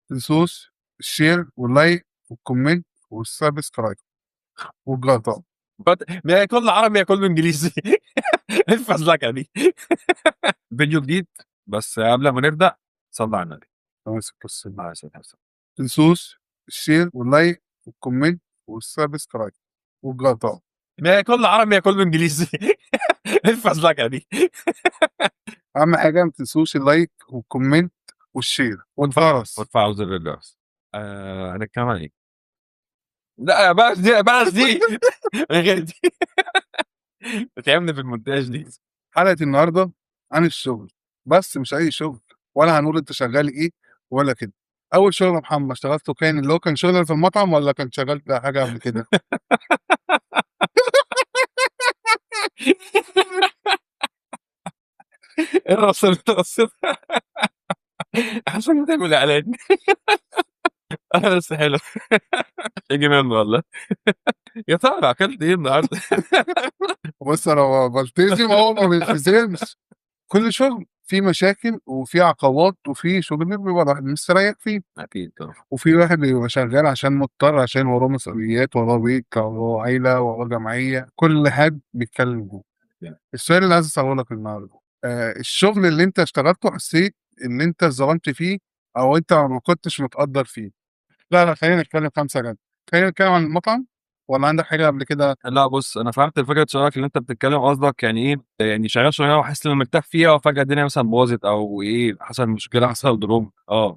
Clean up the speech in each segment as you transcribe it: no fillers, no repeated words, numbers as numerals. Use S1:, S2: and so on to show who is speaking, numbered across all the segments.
S1: تنسوش الشير واللايك والكومنت والسبسكرايب والجرس.
S2: ما هي كله عربي يا كله انجليزي. الفزلكه دي. فيديو جديد، بس قبل ما نبدا صلى على النبي.
S1: تنسوش الشير واللايك والكومنت والسبسكرايب والجرس.
S2: ما هي كله عربي يا كله انجليزي. الفزلكه دي.
S1: اهم حاجه ما تنسوش اللايك والكومنت والشير والجرس.
S2: وادفعوا زر الجرس. هنتكلم عن ايه؟ لا بس دي غير دي. بتعمل في المونتاج دي.
S1: حلقه النهارده عن الشغل، بس مش اي شغل، ولا هنقول انت شغال ايه ولا كده. اول شغل يا محمد اشتغلته كان اللي هو كان شغل في المطعم، ولا كان شغال في حاجه قبل كده؟
S2: الرصيد عشان تعمل اعلان. بس حلو. يجي منه والله. يا ترى اكلت ايه النهارده؟
S1: بص انا بلتزم، هو ما بيلتزمش. كل شغل فيه مشاكل وفيه عقبات، وفيه شغل بيبقى الواحد مستريح فيه،
S2: اكيد طبعا.
S1: وفي واحد بيبقى شغال عشان مضطر، عشان وراه مسؤوليات، وراه بيت، وراه عيلة، وراه جمعية. كل حد بيتكلم جوه. السؤال اللي عايز اسأله لك النهارده، الشغل اللي انت اشتغلته حسيت ان انت اتظلمت فيه، او انت ما كنتش متقدر فيه؟ لا خلينا نتكلم خمسة جد. خلينا نتكلم عن المطعم، ولا عندك حاجة قبل كده؟
S2: لا بص، انا فهمت الفكره سؤالك اللي انت بتتكلم، قصدك يعني ايه؟ يعني شغال شغلانه وحاسس ان انا مرتاح فيها، وفجاه الدنيا مثلا باظت او ايه، حصل مشكله، حصل دروب.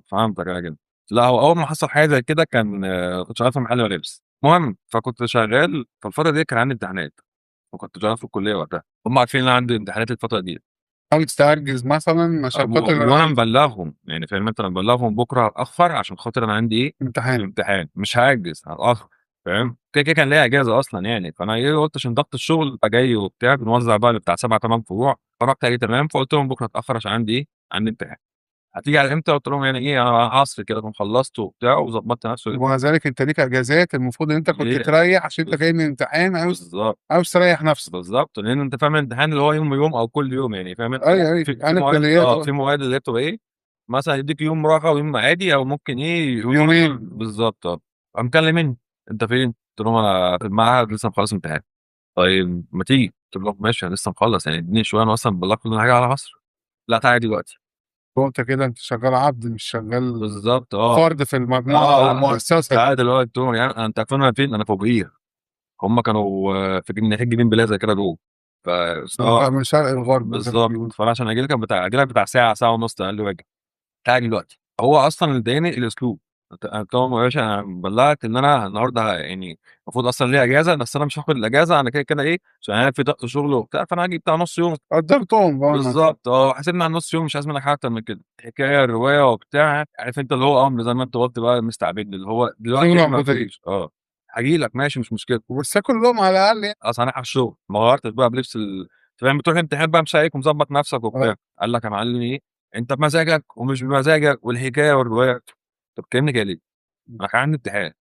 S2: فهمتك انا كده. لا، هو اول ما حصل حاجه زي كده كان كنت شغال في محل ملابس. المهم، فكنت شغال في الفتره دي، كان عندي امتحانات، وكنت شغال في الكليه وقتها. هم عارفين ان انا عندي امتحانات الفتره دي.
S1: حاول تستعجز مثلا عشان خاطر
S2: وانا مبلغهم، يعني فاهم انت، انا مبلغهم بكره هتاخر عشان خاطر انا عندي ايه؟
S1: امتحان.
S2: امتحان، مش هاجز هتاخر. فاهم؟ كده كده كان ليا اجازه اصلا يعني، فانا ايه قلت عشان ضغط الشغل بقى جاي وبتاع، بنوزع بقى بتاع 7 8 فروع. فرحت قال لي تمام، فقلت لهم بكره هتاخر عشان عندي ايه؟ عندي امتحان. هتيجي على امتى؟ قلت لهم يعني ايه، انا عصر كده اكون خلصت وبتاع وظبطت نفسي.
S1: ومع ذلك انت ليك اجازات، المفروض ان انت كنت
S2: ليه؟
S1: تريح عشان انت جاي من امتحان،
S2: بالظبط.
S1: عاوز تريح نفسك.
S2: بالظبط، لان انت فاهم الامتحان اللي هو يوم او كل يوم، يعني فاهم انت.
S1: ايوه
S2: في
S1: عن
S2: مواد،
S1: الكليات.
S2: في مواد اللي هي بتبقى ايه، مثلا يديك يوم راحه ويوم عادي، او ممكن ايه
S1: يومين.
S2: بالظبط. قام مكلمني، انت فين؟ قلت لهم انا في المعهد لسه مخلص امتحان. طيب ما تيجي؟ قلت لهم ماشي، انا لسه مخلص، يعني اديني شويه، انا اصلا بلغت كل حاجه على مصر. لا تعالى دلوقتي.
S1: وانت كده انت شغال عبد، مش شغال
S2: بالظبط
S1: فرد في المجموعه او المؤسسه.
S2: تعالى دلوقتي. قلت لهم يعني انت عارفين انا فين؟ انا في بوقيه. هم كانوا في ناحيه جنين بلازا كده جوه. ف
S1: من شرق الغرب زي ما
S2: بالظبط.
S1: بيقولوا.
S2: فانا عشان اجي لك اجي لك بتاع ساعه، ساعه ونص، اقل واجب. تعالى دلوقتي. هو اصلا اللي ضايقني الاسلوب. قلت لهم يا باشا، انا بلغت ان انا النهارده يعني المفروض اصلا ليا اجازه، بس انا مش هاخد الاجازه، انا كده كده ايه، عشان انا في ضغط شغل وبتاع، فانا هاجي بتاع نص يوم.
S1: قدرتهم بقى انا.
S2: بالظبط. حاسبني على نص يوم، مش عايز منك حاجه اكتر من كده، حكايه روايه وبتاع، عارف انت اللي هو امر زي ما انت قلت بقى، مستعبد اللي هو دلوقتي
S1: شغل
S2: ما
S1: عبوديه.
S2: فيش. هاجي لك ماشي، مش مشكله.
S1: بس كلهم على الاقل يعني.
S2: اصل انا على الشغل ما غيرتش بقى بلبس فاهم، بتروح امتحان بقى مش عليك ومظبط نفسك وبتاع. قال لك يا معلم ايه، انت بمزاجك ومش بمزاجك والحكايه والروايه. طب كلمني كده ليه؟ انا كان عندي امتحان،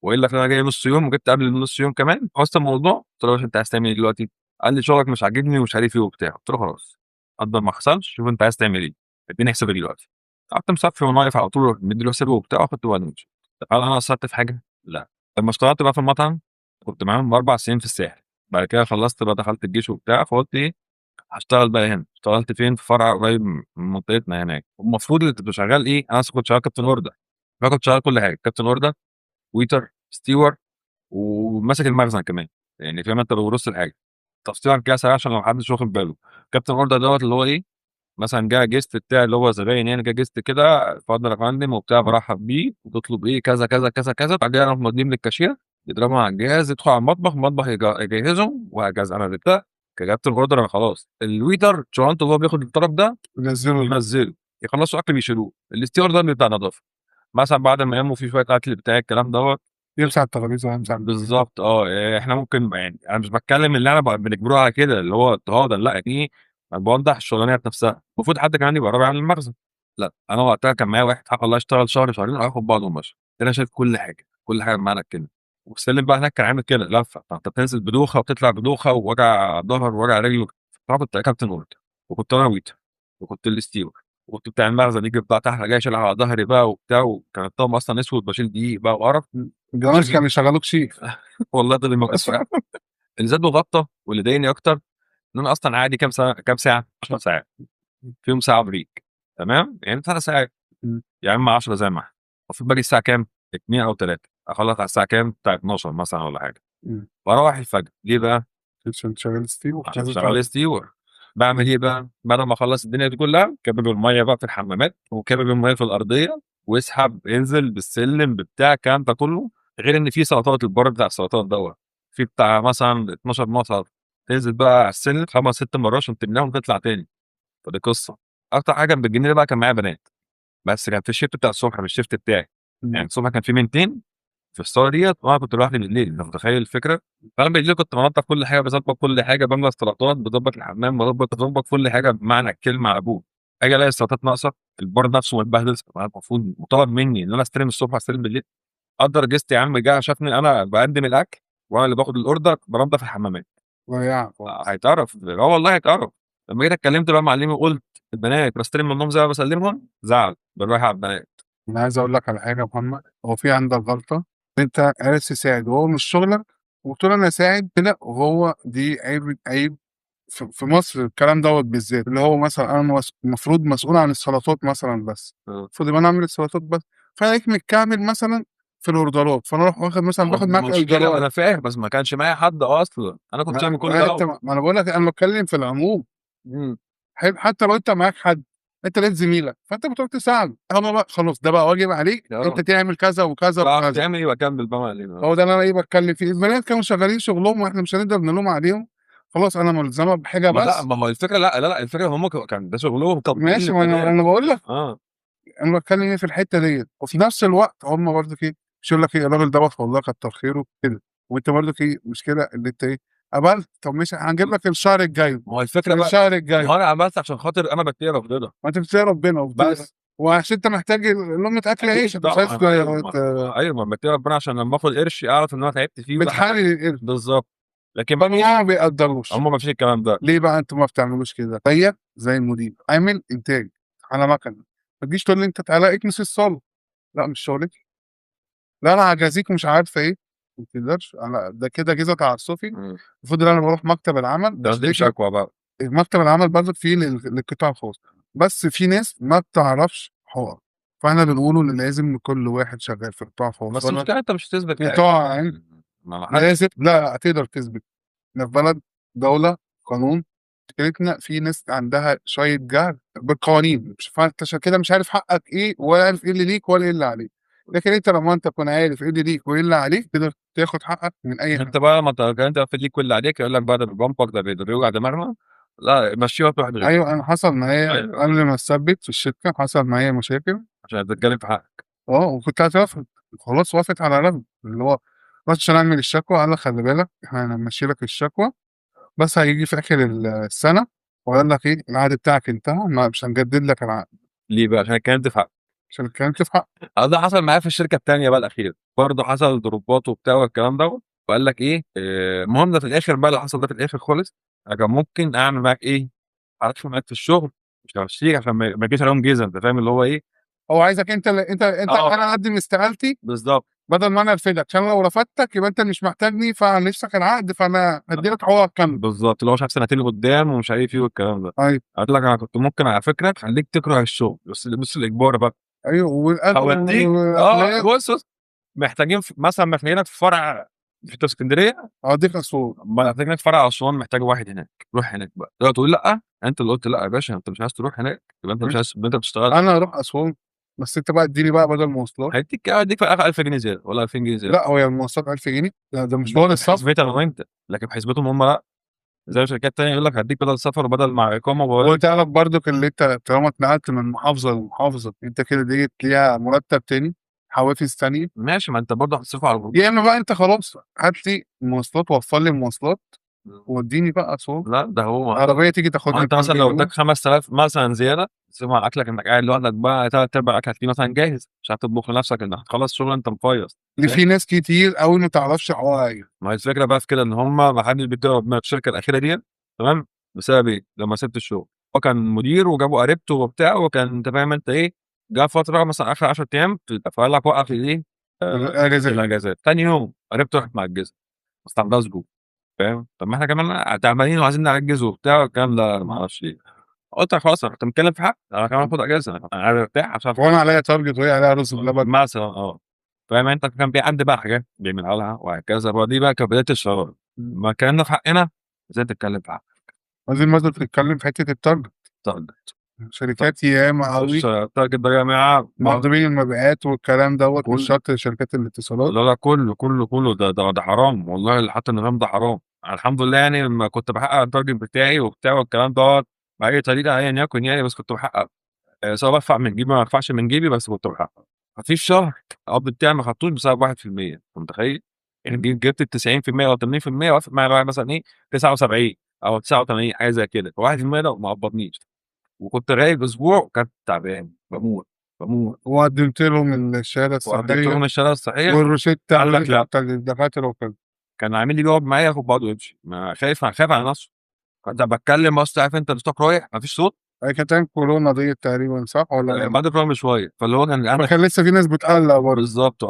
S2: والا انا جاي نص يوم وجبت قبل النص يوم كمان، خلصت الموضوع. قلت له يا باشا انت عايز تعمل ايه دلوقتي؟ قال لي شغلك مش عاجبني ومش عارف ايه وبتاع. قلت له خلاص، قدر ما حصلش، شوف انت عايز تعمل ايه، اديني حسابي دلوقتي. قعدت مصفي واقف على طول، مدي له حسابي وبتاع، واخدت بعد مشي. طب هل انا قصرت في حاجه؟ لا. لما اشتغلت بقى في المطعم، كنت معاهم 4 سنين في الساحل. بعد كده خلصت بقى، دخلت الجيش وبتاع، فقلت ايه، هاشتغل بقى هنا. اشتغلت فين؟ في فرع قريب من منطقتنا هناك. المفروض اللي تبقى شغال ايه، انا كنت شغال كابتن اوردر. فكنت شغال كل حاجه، كابتن اوردر، ويتر، ستيور، وماسك المخزن كمان. يعني فاهم انت، ببص الحاجه تفصيلا كده سريع عشان لو محدش واخد باله. كابتن اوردر دوت اللي هو ايه، مثلا جه جيست بتاعي اللي هو زباين، يعني جه جيست كده، اتفضل يا فندم وبتاع، برحب بيه وتطلب ايه كذا كذا كذا كذا، بعدين اروح موديهم للكاشير، يضربهم على الجهاز، يدخل على المطبخ، المطبخ يجهزهم، وهكذا. انا ده ككابتن اوردر انا خلاص. الويتر شغلانته اللي هو بياخد الطلب ده
S1: نزلوا
S2: ينزله، يخلصوا اكل بيشيلوه. الاستيور ده بتاع نظافه، مثلا بعد ما يموا فيه شويه اكل بتاع الكلام دوت.
S1: يمسح الترابيزه ويمسح.
S2: بالظبط. احنا ممكن يعني، انا مش بتكلم اللي انا بنجبروه على كده اللي هو اضطهادا، لا يعني انا بوضح الشغلانات نفسها. المفروض حد كمان يبقى رابع على المخزن. لا، انا وقتها كان معايا واحد حق الله اشتغل شهر شهرين وهاخد بعضه وماشي. انا شايف كل حاجه، كل حاجه بمعنى الكلمه. والسلم بقى هناك كان عامل كده لفه، فانت بتنزل بدوخه وبتطلع بدوخه، ووجع ظهر ووجع رجل. فانا كنت كابتن اورد، وكنت انا ويتر، وكنت الستيور. وكنت بتاع المخزن يجي بتاع تحت جاي شايلها على ضهري بقى وبتاع، وكان الطقم اصلا اسود بشيل دقيق بقى وقرف.
S1: الجواز كانوا يشغلوك شيف.
S2: والله ده اللي مقص اللي زاد وغطى واللي ضايقني اكتر ان انا اصلا عادي كام ساعه 10 ساعات فيهم ساعه بريك، تمام يعني 3 ساعات
S1: إمم.
S2: يا اما 10 زي ما احنا. المفروض باجي الساعه كام؟ 2 او 3 اخلص على الساعه كام؟ بتاع 12 مثلا ولا حاجه،
S1: إمم.
S2: واروح الفجر. ليه بقى؟
S1: عشان شغال ستيو
S2: عشان شغال ستيور. بعمل ايه بقى؟ بعد ما اخلص الدنيا دي كلها كابب الميه بقى في الحمامات وكابب الميه في الارضيه واسحب انزل بالسلم بتاع الكلام ده كله. غير ان في سلطات البر بتاع السلطات دوت في بتاع مثلا 12 نقطه، تنزل بقى على السلم 5 6 مرات عشان تملاهم وتطلع تاني. فدي قصه. اكتر حاجه كانت بتجنني بقى كان معايا بنات، بس كان في الشيفت بتاع الصبح مش الشيفت بتاعي. يعني الصبح كان في بنتين في الصاله ديت وانا كنت لوحدي بالليل، انت متخيل الفكره؟ فانا بالليل كنت بنضف كل حاجه، بظبط كل حاجه، بملى السلطات، بظبط الحمام، بظبط كل حاجه بمعنى الكلمه على ابوه. اجي الاقي السلطات ناقصه، البار نفسه متبهدل. طب المفروض مطالب مني ان انا استلم الصبح استلم بالليل. قدر جست يا عم جه شافني انا بقدم الاكل وانا اللي باخد الاوردر بنضف الحمامات.
S1: ضيعك.
S2: هيتعرف والله هيتعرف. لما جيت اتكلمت بقى معلمي وقلت البنات بستلم منهم زي ما بسلمهم، زعل بالراحه على البنات.
S1: أنا عايز أقول لك على حاجة يا محمد، هو في عندك غلطة، أنت عايز تساعد وهو مش شغلك، وبتقول أنا أساعد لأ، وهو دي عيب في مصر الكلام دوّة بالذات، اللي هو مثلًا أنا المفروض مسؤول عن السلطات مثلًا بس، المفروض يبقى أنا أعمل السلطات بس، فالاقيك متكعبل مثلًا في الأوردرات، فأنا أروح واخد مثلًا باخد معاك
S2: المشكلة
S1: أوردرات.
S2: انا فاهم بس ما كانش معايا حد اصلا، انا كنت شايل كل ده
S1: أنت ما أنا باقول لك أنا باتكلم في العموم.
S2: امم
S1: حلو، حتى لو أنت معاك حد، أنت لقيت زميلك، فأنت بتروح تساعده، أما بقى خلاص ده بقى واجب عليك، أنت تعمل كذا وكذا
S2: تعرف
S1: وكذا.
S2: تعمل ايه واكمل بقى علينا.
S1: هو ده اللي أنا إيه باتكلم فيه، البنات كانوا شغالين شغلهم وإحنا مش هنقدر نلوم عليهم، خلاص أنا ملزمة بحاجة
S2: ما لا
S1: بس.
S2: ما هو الفكره لا الفكره هم كان ده شغلهم تطبيق
S1: ماشي، ما
S2: للبنات.
S1: أنا باقول لك،
S2: اه
S1: أنا باتكلم إيه في الحتة ديّة، وفي نفس الوقت هم برضك إيه، مش يقول لك إيه الراجل دوّة والله كتر خيره كده، وأنت برضك إيه المشكلة اللي أنت إيه قبلت، طب ماشي هنجيب لك الشهر الجاي،
S2: ما هو الفكره بقى،
S1: الشهر
S2: ما
S1: الجاي،
S2: هو انا عملت عشان خاطر انا بتقي ربنا
S1: ما أنت بتلاقي ربنا
S2: بس.
S1: وعشان أنت محتاج لقمة أكل عيش، أنت مش عايز
S2: طبعا ايوه ايوه ما بتقي ربنا عشان لما اخد قرش اعرف ان انا تعبت فيه وده حاجه.
S1: بتحلل القرش،
S2: بالظبط. لكن
S1: فهُم ما بيقدّروش.
S2: هم ما فيش الكلام ده.
S1: ليه بقى أنتم ما بتعملوش كده؟ زيك زي المدير، عامل إنتاج على مكنة، ما تجيش تقول لي أنت تعالَ اكنس الصالة، لأ مش شغلتي، لا أنا هاجازيك ومش عارفة إيه، ما تقدرش، أنا ده كده كده تعسُّفي،
S2: امم
S1: المفروض إن أنا باروح مكتب العمل
S2: تقديم
S1: باشتكي.
S2: شكوى بقى.
S1: مكتب العمل برضك فيه للقطاع الخاص، بس في ناس ما بتعرفش حقوقها، فإحنا بنقول إن لازم كل واحد شغال في قطاع خاص
S2: بس
S1: والّا
S2: المشكله انت مش هتثبت حاجه
S1: قطاع عام
S2: ما حد.
S1: لازم، لا هتقدر تثبت. إحنا في بلد، دولة، قانون، مشكلتنا في ناس عندها شوية جهل بالقوانين، فأنت عشان كده مش عارف حقك إيه، ولا عارف إيه اللي ليك ولا إيه اللي عليك، لكن أنت لمّا أنت تكون عارف إيه اللي ليك وإيه اللي عليك، تقدر تاخد حقك من أي حد.
S2: انت بقى ما انت واقف ليك كل اللي عليك يقول لك بقى ده بيبامبك ده بيوجع دماغنا. لا مشيها في واحد غيره.
S1: أيوه أنا حصل معايا
S2: ايوه
S1: قبل ما أتثبت في الشركة، حصل معايا مشاكل،
S2: عشان تتكلم في حقك.
S1: وكنت هاترفض، خلاص وافقت على رفض، اللي هو رُحت عشان أعمل الشكوى، قال لك خلّي بالك إحنا هنمشّي لك الشكوى، بس هييجي في آخر السنة ويقول لك إيه العقد بتاعك انتهى، مش هنجدد لك العقد،
S2: ليه بقى؟ عشان اتكلمت في حقك.
S1: عشان اتكلمت في حقك.
S2: ده حصل معايا في الشركه الثانيه بقى الاخيره برضه حصل ضربات وبتاع والكلام دوت. وقال لك ايه المهم ده في الاخر بقى اللي حصل ده في الاخر خالص. كان ممكن اعمل معاك ايه؟ ادخل معاك في الشغل مش همشيك عشان ما يجيش عليهم جيزه، انت فاهم اللي هو ايه.
S1: هو عايزك أنت اللي أنت
S2: اه
S1: أنا أقدّم استقالتي
S2: بالظبط.
S1: بدل ما أنا أرفدك، عشان لو رفدتك يبقى أنت مش محتاجني فهنفسخ العقد، فأنا هادّي لك حقوقك كاملة.
S2: بالضبط، اللي هو مش عارف سنتين لقدّام ومش عارف إيه والكلام ده.
S1: أيوه،
S2: قالت لك أنا كنت ممكن على فكرة أخلّيك تكره الشغل، بُص الإجبار بقى.
S1: أيوه
S2: هاودّيك
S1: والأخلاق
S2: بُص محتاجين مثلًا محتاجينك في فرع في إسكندرية،
S1: هاودّيك أسوان.
S2: محتاجينك في فرع أسوان محتاج واحد هناك، روح هناك بقى. تقدر تقول لأ؟ أنت اللي قُلت لأ يا باشا، أنت مش عايز تروح هناك، يبقى أنت مش
S1: ماشي،
S2: عايز يبقى أنت ما بتشتغلش.
S1: أنا هاروح أسوان، بس أنت بقى ادّيني بقى بدل مواصلات.
S2: هيدّيك في الآخر 1000 جنيه زيادة والّا 2000 جنيه زيادة.
S1: لأ، هي المواصلات 1000 جنيه، ده مشوار السفر.
S2: بحسبتها أنا وأنت، لكن بحسبتهم هم لأ. زي شركات تانية يقول لك هادّيك بدل سفر وبدل مع إقامة
S1: وتعرف برضك اللي أنت طالما اتنقلت من محافظة لمحافظة، أنت كده ديّة ليها مرتب تاني، حوافز تانية،
S2: ماشي ما أنت برضه هتصرفه على الغربة.
S1: يا إما بقى أنت خلاص هات لي مواصلات، وفّر لي مواصلات وودّيني بقى أسوان،
S2: لأ ده هو
S1: عربية تيجي
S2: ما هو
S1: تاخدني
S2: أنت
S1: كل
S2: مثلًا لو
S1: يوم.
S2: ادّاك 5000 مثلًا زيادة تصرفهم على أكلك إنك قاعد لوحدك بقى تلات أرباع الأكل هتلاقيه مثلًا جاهز، مش هتطبخ لنفسك إنك هتخلّص شغل أنت مفيّص.
S1: اللي
S2: فاهم؟
S1: في ناس كتير أوي ما تعرفش حقوقها إيه.
S2: ما هي الفكرة بقى في كده إن هم ما حدش بيتقي ربنا في الشركة الأخيرة ديّة تمام، بسبب إيه؟ لمّا سِبت الشغل. هو كان مدير وجابوا قريبته وبتاع، وكان أنت فاهم أنت إيه، جه فترة مثلًا آخر 10 أيام فقال لك وقّف الإيه،
S1: الأجازات.
S2: الأجازات، تاني يوم قريبته راحت مأجّزة، استنقذته فاهم، طب ما إحنا كمان تعبانين وعايزين نأجّز وبتاع والكلام ده ما أعرفش إيه، قُلت خلاص أنا كنت متكلم في حقي، أنا كمان هاخد أجازة، أنا عايز أرتاح عشان
S1: وأنا عليّا target وهي عليها رز بلبن.
S2: مثلًا فاهم أنت، كان بيعدّي بقى حاجات بيعملها لها وهكذا، ودي بقى كانت بداية الشرارة،
S1: إمم.
S2: ما اتكلمنا في حقنا، إزاي تتكلم في حقك،
S1: عايزين برضه تتكلم في حتة الtarget.
S2: target
S1: شركات ياما
S2: بُص
S1: أوي
S2: الtarget ده يا جماعة
S1: مهضومين المبيعات والكلام دوّة، مش
S2: كل
S1: شرط شركات الاتصالات.
S2: لا، لا كله ده حرام، والله حتى النظام ده حرام، أنا الحمد لله يعني لمّا كنت باحقق الtarget بتاعي وبتاع والكلام دوّة بأي طريقة أيًا يكن يعني، بس كنت باحققه، سواء بادفع من جيبي ما بادفعش من جيبي بس كنت باحققه، ما فيش شهر القبض بتاعي ما خدتوش بسبب 1%، أنت متخيل؟ يعني جبت ال90% أو 80% وافق معايا مثلًا إيه 79 أو 89 حاجة زي كده، ف1% ده ما قبضنيش، وكنت غايب أسبوع وكنت تعبان باموت،
S1: وقدّمت لهم الشهادة
S2: وقدمت
S1: الصحية
S2: لهم الشهادة الصحية
S1: والروشتة
S2: قال لك لأ.
S1: بتاعة الدكاترة وكده.
S2: كان العميل ييجي يقعد معايا ياخد بعضه ويمشي، ما خايف على نفسه، كنت باتكلم أصل عارف أنت الstock رايح ما فيش صوت،
S1: هي كانت أيام كورونا ديّة تقريبًا صح والّا الأول؟
S2: بعد الرمل بشوية، فاللي هو كان أنا
S1: فكان لسه في ناس بتقلّق برضه.
S2: بالضبط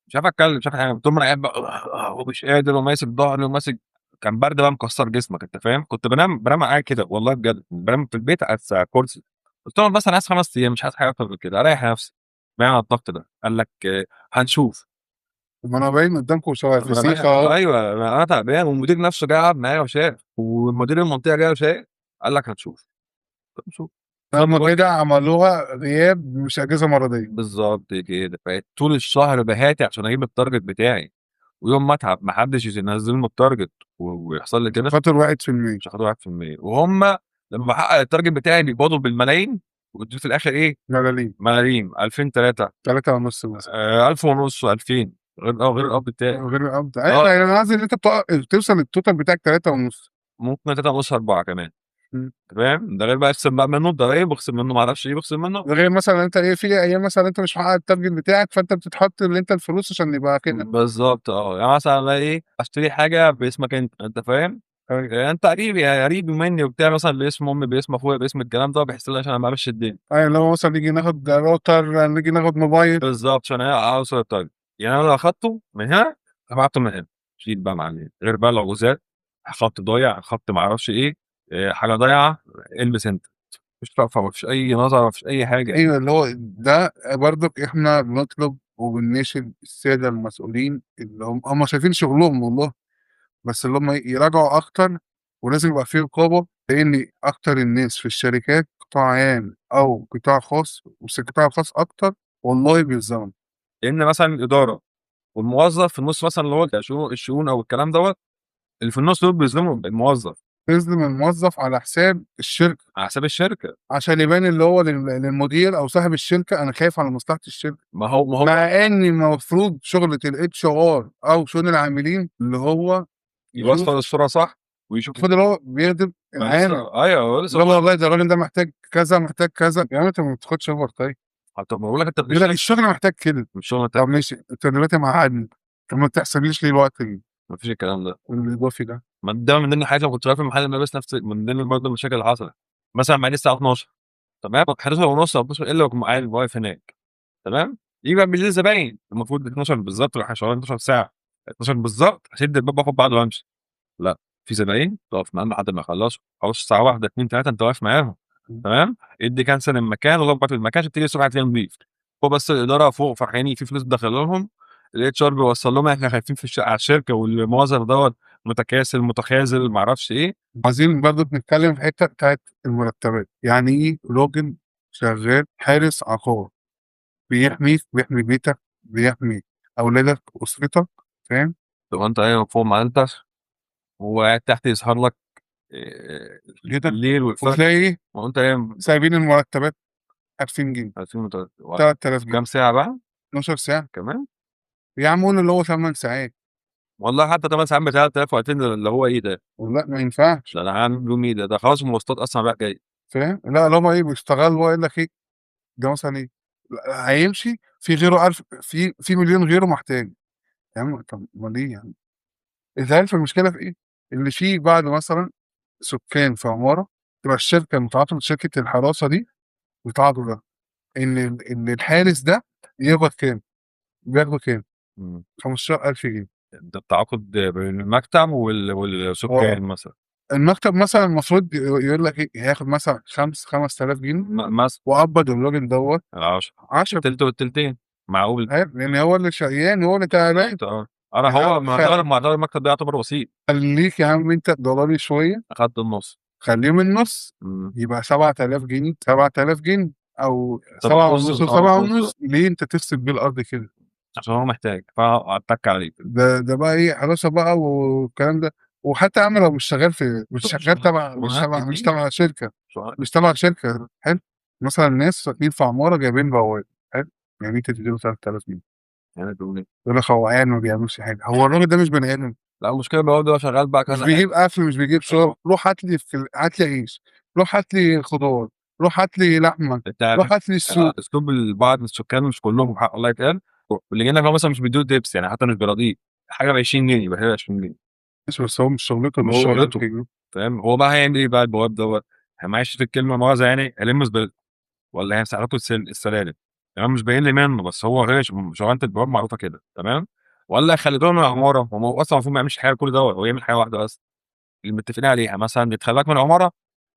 S2: مش عارف أتكلم، مش عارف حاجة، طول ما أنا قاعد بقى ومش قادر وماسك ضهري وماسك كان برد بقى مكسّر جسمك أنت فاهم، كنت بانام قاعد كده والله بجد، بانام في البيت على الكرسي، قُلت لهم بس أنا عايز 5 أيام مش عايز حاجة أكتر من كده، أريّح نفسي، بعيد عن الضغط ده، قال لك هنشوف.
S1: طب ما أنا باين قدّامكم فسيخ
S2: أنا
S1: أهو.
S2: أيوه، أنا تعبان والمدير نفسه جه قعد معايا وشاف، ومدير المنطقة جه وشاف، قال لك هنشوف، طب نشوف،
S1: هُم
S2: ضبّط
S1: كده عملوها غياب مش أجازة مرضية.
S2: بالضبط كده، بقيت طول الشهر باهاتي عشان أجيب الtarget بتاعي، ويوم ما أتعب ما حدش ينزّل لي الtarget ويحصل لي
S1: عشان
S2: كده
S1: خاطر 1%.
S2: مش هاخد 1%، وهُم لمّا باحقق الtarget بتاعي بيقبضوا بالملايين، ويدّوني في الآخر إيه،
S1: ملاليم.
S2: ملاليم 2000 3
S1: 3.5 مثلًا.
S2: 1500 2000 غير القبض بتاعي،
S1: غير القبض. أيوه
S2: آه،
S1: يعني أنا قصدي إن أنت توصل الtotal بتاعك 3.5.
S2: ممكن 3.5 4 كمان.
S1: إمم.
S2: أنت فاهم؟ ده غير بقى اخصم بقى منه الضرايب، واخصم منه ما اعرفش إيه، واخصم منه
S1: ده غير مثلًا أنت إيه، في أيام مثلًا أنت مش محقق الtarget بتاعك، فأنت بتتحط اللي أنت الفلوس عشان يبقى كده.
S2: بالضبط يعني مثلًا بقى إيه، أشتري حاجة باسمك أنت فاهم؟
S1: أيوه.
S2: أنت قريبي مني وبتاع مثلًا باسم أمي، باسم أخويا، باسم الكلام ده، بحيث إن عشان أبقى ماشي الدنيا.
S1: أيوه، اللي هو مثلًا نيجي ناخد راوتر، نيجي ناخد موبايل.
S2: بالضبط، عشان أوصل الtarget. يعني أنا لو أخدته من هنا، دفعته من هنا، شيل بقى معلم، غير بقى العجوزات، خط ضايع، خط ما أعرفش إيه، حاجة ضايعة، البس أنت، ما فيش رأفة، ما فيش أي نظرة، ما فيش أي حاجة.
S1: أيوه، اللي هو ده برضك إحنا بنطلب وبنناشد السادة المسؤولين اللي هم شايفين شغلهم والله، بس اللي هم يراجعوا أكتر، ولازم يبقى في رقابة، لإن أكتر الناس في الشركات قطاع عام أو قطاع خاص، بس القطاع الخاص أكتر والله بيتظلم.
S2: لإن مثلًا الإدارة والموظف في النُص مثلًا اللي هو الشؤون أو الكلام دوّة، اللي في النُص دول بيظلموا الموظف
S1: تظلم الموظف على حساب الشركة،
S2: على حساب الشركة،
S1: عشان يبان اللي هو للمدير أو صاحب الشركة أنا خايف على مصلحة الشركة،
S2: ما هو
S1: مع إن المفروض شغلة الHR أو شؤون العاملين اللي هو
S2: يوصّل
S1: يشوف،
S2: الصورة صح ويشوف
S1: المفروض اللي هو بيخدم
S2: ما لسه
S1: العامل.
S2: أيوه هو لسه
S1: اللي هو
S2: باقول
S1: والله ده الراجل ده محتاج كذا، محتاج كذا، يا عم أنت ما بتاخدش overtime.
S2: طب ما باقول لك أنت
S1: يقول لك
S2: بتشتغل
S1: الشغل محتاج كده.
S2: مش شغل
S1: طب ماشي، أنت دلوقتي مقعّدني، طب ما تحسبليش ليه الوقت
S2: ما فيش الكلام ده،
S1: الإضافي ده؟
S2: ما ده من ضمن الحاجات لمّا كنت شغال في محل ملابس من ضمن برضه المشاكل اللي حصلت، مثلًا ميعادي الساعة 12:00 تمام، 11:30 أو 12:00 إلا باكون قاعد واقف هناك تمام، ييجي بقى بالليل زباين المفروض 12:00 بالضبط إحنا شغالين 12 ساعة، 12:00 بالضبط أسد الباب وآخد بعضي وأمشي. لأ، في زباين تقف معاهم لحد ما يخلّصوا، خلاص الساعة 13:00، 2، 3 أنت واقف معاهم،
S1: إمم.
S2: تمام، ادّي كنسل المكان وضبّط المكان عشان تيجي الصبح هتلاقيه نضيف، هو بس الإدارة فوق فرحانين في فلوس داخلة لهم، الHR بيوصّل لهم إحنا خايفين على الشركة والموظف دوّة متكاسل، متخاذل، ما أعرفش إيه،
S1: عايزين برضه نتكلم في الحتة بتاعة المرتبات، يعني إيه راجل شغال حارس عقار، بيحميك، بيحمي بيتك، بيحمي أولادك وأسرتك، فاهم؟
S2: تبقى أنت قايم فوق مع عيلتك وهو قاعد تحت يسهر لك
S1: كده
S2: الليل والفجر
S1: وتلاقي إيه،
S2: وأنت قايم
S1: سايبين المرتبات 2000 جنيه،
S2: 2003
S1: 3000 جنيه،
S2: كام ساعة بقى
S1: 12 ساعة،
S2: كمان؟
S1: يا عم قُل اللي هو 8 ساعات.
S2: والله حتى 8 ساعات ب3000 و2000 اللي هو إيه ده؟
S1: لأ ما ينفعش.
S2: ده أنا هاعمل بيهم إيه ده خلاص المواصلات أصلًا رايح جاي.
S1: فاهم؟ لأ اللي هم إيه بيشتغلوا هو يقول لك إيه، ده مثلًا إيه، هيمشي في غيره في مليون غيره محتاج، يا عم طب أُمّال إيه يعني؟ أنت عارف المشكلة في إيه؟ إن في بعض مثلًا سكان في عمارة تبقى الشركة متعاقدة شركة الحراسة دي متعاقدة إن الحارس ده يقبض كام، بياخدوا كام؟
S2: إمم.
S1: 15,000 جنيه.
S2: ده التعاقد بين المكتب والسكان مثلًا.
S1: المكتب مثلًا المفروض يقول لك إيه، هياخد مثلًا 5,000 جنيه
S2: مثلًا
S1: وقبض الراجل دوّة
S2: 10
S1: 10
S2: التلت والتلتين معقول.
S1: فاهم، لإن هو اللي شقيان هو اللي تعبان.
S2: بالضبط أنا هو ما هو المكتب ده يعتبر وسيط،
S1: خلّيك يا عم أنت ضروري شوية،
S2: أخدت النُص.
S1: خلّيهم النُص،
S2: إمم.
S1: يبقى 7,000 جنيه، 7,000 جنيه أو
S2: 7.5
S1: 7,500 و7,500 ليه أنت تغصب بيه الأرض كده؟
S2: عشان هو محتاج، فأتّك عليه.
S1: ده بقى إيه حراسة بقى والكلام ده. وحتى يا عم لو مش شغال تبع شركة، مش تبع شركة حلو، مثلًا ناس ساكنين في عمارة جايبين بواب حلو، يعني أنت تدّي له 3,000 جنيه،
S2: يعني تقول إيه؟
S1: يقول لك هو قاعد ما بيعملش حاجة، هو الراجل ده مش بني آدم؟
S2: لأ المشكلة إن هو ده شغال بقى
S1: مش
S2: كذا حاجة.
S1: بيجيب أكل، مش بيجيب شرب، روح هات لي عيش، روح هات لي خضار، روح هات لي لحمة،
S2: أنت عارف
S1: روح هات لي السوق.
S2: أسلوب بعض السكان مش كلّهم حق الله يتقال، اللي جاي لك هو مثلًا مش بيدّوا له tips يعني حتى مش بيراضيه، حاجة ب20 جنيه يبقى هي 20 جنيه.
S1: ماشي بس هو مش شغلته إن
S2: مش
S1: هو
S2: شغلته. فاهم، هو بقى هيعمل إيه بقى البواب دوّة، معلش في الكلمة مؤاخذة يعني هيلِم زبالته والّا هيمسح لكم السلالم، تمام، مش باين لي منّه بس هي شغلانة البواب معروفة كده تمام، والّا هيخلّي لهم العمارة، هو أصلًا المفروض ما يعملش حاجة كل دوّة، هو يعمل حاجة واحدة بس اللي متفقين عليها، مثلًا يتخلّاك من العمارة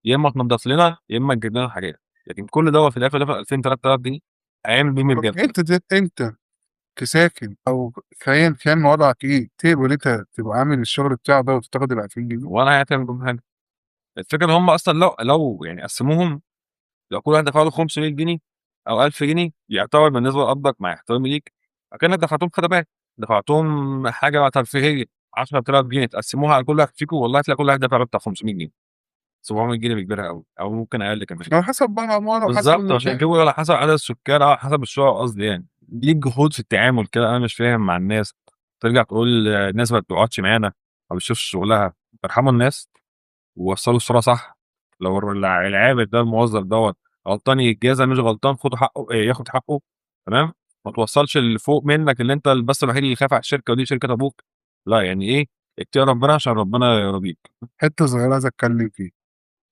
S2: يا إما تنضّف لنا يا إما تجيب لنا حاجات، لكن كل دوّة في الآخر دافع 2000 3000 جنيه هيعمل بيهم إيه بجد؟
S1: أنت كساكن أو أيًا كان وضعك إيه، تقبل أنت تبقى عامل الشغل بتاعك ده وتاخد ال2000 جنيه؟
S2: ولا هتعمل بيهم حاجة. الفكرة إن هم أصلًا لو يعني قسّموهم، لو كل واحد دفع له 500 جنيه أو 1000 جنيه يعتبر بالنسبة لقبضك مع احترامي ليك أكنك دفعتهم خدمات، دفعتهم حاجة ترفيهية 10,000 جنيه تقسموها على كل واحد فيكم والله هتلاقي كل واحد دافع له بتاع 500 جنيه، 700 جنيه بكبيرها أوي أو ممكن أقل كمان.
S1: على حسب بقى العمارة وحسب
S2: بالضبط عشان
S1: المكان.
S2: كده على حسب عدد السكان أو على حسب الشقق قصدي يعني، ليك جهود في التعامل كده أنا مش فاهم مع الناس، ترجع تقول الناس ما بتقعدش معانا، ما بتشوفش شغلها، ارحموا الناس ووصّلوا الصورة صح، لو العامل ده الموظف دوّة غلطان يتجازى، مش غلطان خدوا حقه ياخد حقه تمام، ما توصّلش اللي فوق منّك اللي أنت بس الوحيد اللي خايف على الشركة ودي شركة أبوك، لأ يعني إيه، اتقي ربنا عشان ربنا يرضيك.
S1: حتّة صغيّرة عايز أتكلّم فيها،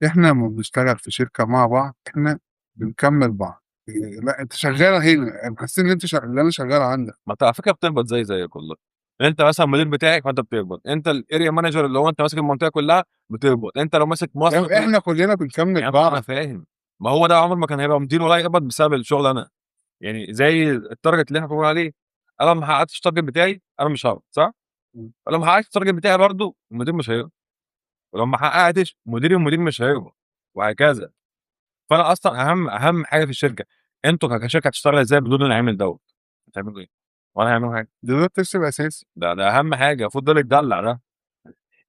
S1: إحنا لمّا بنشتغل في شركة مع بعض، إحنا بنكمّل بعض. لأ أنت شغّال هنا، محسّسني إن أنا شغّال عندك.
S2: ما أنت على فكرة بتقبض زيك والله، أنت مثلًا المدير بتاعي فأنت بتقبض، أنت الarea manager اللي هو أنت ماسك المنطقة كلّها بتقبض، أنت لو ماسك مصر كلّها
S1: إحنا كُلّنا بنكمّل
S2: يا عم أنا
S1: بعض.
S2: فاهم، ما هو ده عمره ما كان هيبقى مدير ولا هيقبض بسبب الشغل أنا. يعني زي الtarget اللي إحنا كنا بنقول عليه، أنا لو ما حققتش الtarget بتاعي أنا مش هاقبض صح؟
S1: إمم.
S2: ولو ما حققتش الtarget بتاعي برضه المدير مش هيقبض، ولو ما حققتش المدير مش هيقبض، وهكذا. فأنا أصلًا أهم حاجة في الشركة، أنتم كشركة هتشتغلوا إزاي بدون العامل دوّة؟ هتعملوا إيه؟ ولا هيعملوا حاجة،
S1: ده ترسيب أساسي.
S2: ده أهم حاجة، المفروض ده اللي يتدلّع ده.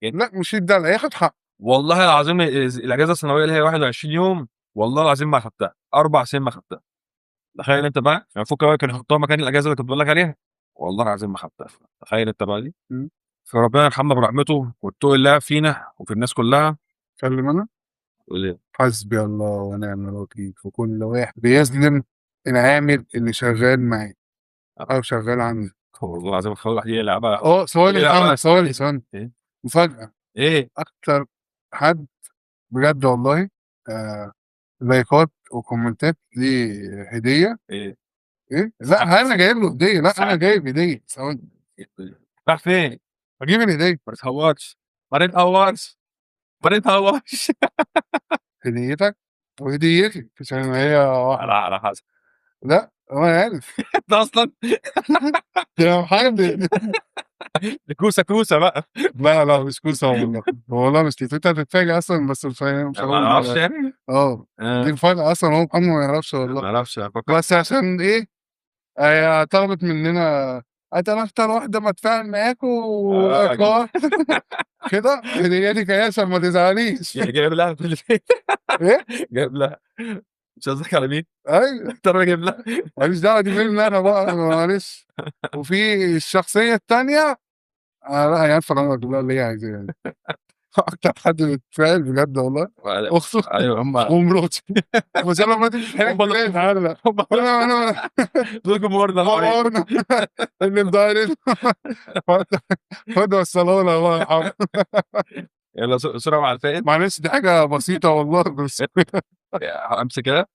S2: يعني
S1: لأ مش يتدلّع، ياخد حقّه.
S2: والله العظيم الأجازة السنوية اللي هي 21 يوم، والله العظيم ما أخدتها، 4 سنين ما أخدتها. تخيل أنت بقى، يعني المفروض كمان كانوا يحطوها مكان الأجازة اللي كنت باقول لك عليها، والله العظيم ما خدتها، تخيل أنت بقى دي!
S1: إمم.
S2: فربنا يرحمنا برحمته ويتقي الله فينا وفي الناس كلّها.
S1: أتكلّم أنا؟
S2: تقول إيه؟
S1: حسبي الله ونعم الوكيل في كل واحد بيظلم العامل اللي شغّال معاه أو شغّال عنده.
S2: والله العظيم الواحد يقلق بقى،
S1: ثواني يا
S2: يقلق
S1: محمد،
S2: بقى.
S1: ثواني.
S2: إيه؟
S1: مفاجأة.
S2: إيه؟
S1: أكتر حد بجد والله لايكات وكومنتات ليه هدية.
S2: إيه؟
S1: إيه؟ لأ أنا جايب له هدية، لأ أنا جايب هدية، ثواني
S2: رايح فين؟
S1: هاجيب الهدية.
S2: ما تتهورش، ما تتهورش، ما تتهورش.
S1: هديتك وهديتي عشان هي واحدة.
S2: على حسب.
S1: لأ أنا عارف.
S2: أنت أصلًا
S1: يا محمد
S2: دي كوسة بقى.
S1: لا مش كوسة والله، والله مش كوسة، أنت هتتفاجئ أصلًا بس مش
S2: ما
S1: هاقول.
S2: نعرفش يعني؟
S1: دي مفاجأة أصلًا هو محمد ما يعرفش والله.
S2: ما نعرفش أنا فكرت
S1: بس عشان إيه، طلبت مننا أنا أكتر واحدة باتفاعل معاكم
S2: أكيد.
S1: كده هديتِك أهي عشان ما تزعليش.
S2: جايب لها في البيت.
S1: إيه؟
S2: جايب لها، مش قصدك على مين؟
S1: أيوه.
S2: طب أنا جايب لها.
S1: ما ليش دعوة دي مني أنا بقى معلش. وفي الشخصية التانية لأ هي عارفة إن أنا باجيب لها اللي هي عايزاه يعني. أكتر حد بيتفاعل بجد والله أخته
S2: أيوه
S1: ومراتي. بس أنا مراتي بتتحرج
S2: هم
S1: مني تعالَ.
S2: هم
S1: أنا
S2: دول جمهورنا
S1: نورنا اللي مدايرين. خد وصّلوا لها بقى يا محمد.
S2: يلا صورة مع الفائد.
S1: معلش دي حاجة بسيطة والله بس
S2: امسك كده.